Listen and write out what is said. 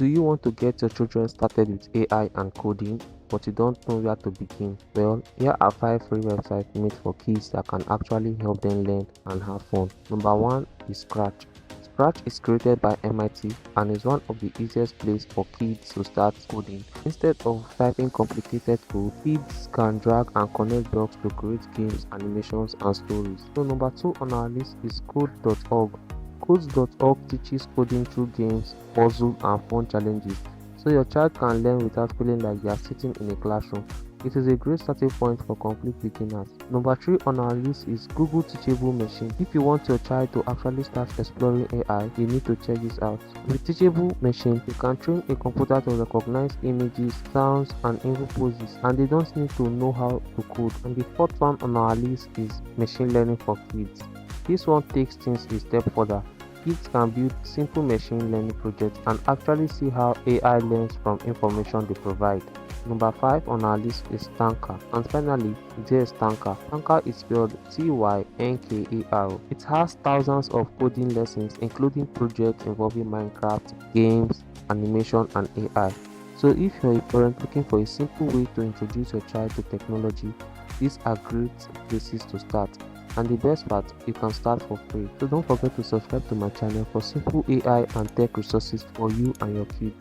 Do you want to get your children started with AI and coding, but you don't know where to begin? Well, here are 5 free websites made for kids that can actually help them learn and have fun. Number 1 is Scratch. Scratch is created by MIT and is one of the easiest places for kids to start coding. Instead of typing complicated code, kids can drag and connect blocks to create games, animations, and stories. So number 2 on our list is code.org. Codes.org teaches coding through games, puzzles, and fun challenges, so your child can learn without feeling like they are sitting in a classroom. It is a great starting point for complete beginners. Number 3 on our list is Google Teachable Machine. If you want your child to actually start exploring AI, you need to check this out. With Teachable Machine, you can train a computer to recognize images, sounds, and even poses, and they don't need to know how to code. And the fourth one on our list is Machine Learning for Kids. This one takes things a step further. Kids can build simple machine learning projects and actually see how AI learns from information they provide. Number 5 on our list is Tanker. And finally, there is Tanker. Tanker is spelled Tynker. It has thousands of coding lessons, including projects involving Minecraft, games, animation, and AI. So if you're a parent looking for a simple way to introduce your child to technology, these are great places to start. And the best part, you can start for free. So don't forget to subscribe to my channel for simple AI and tech resources for you and your kids.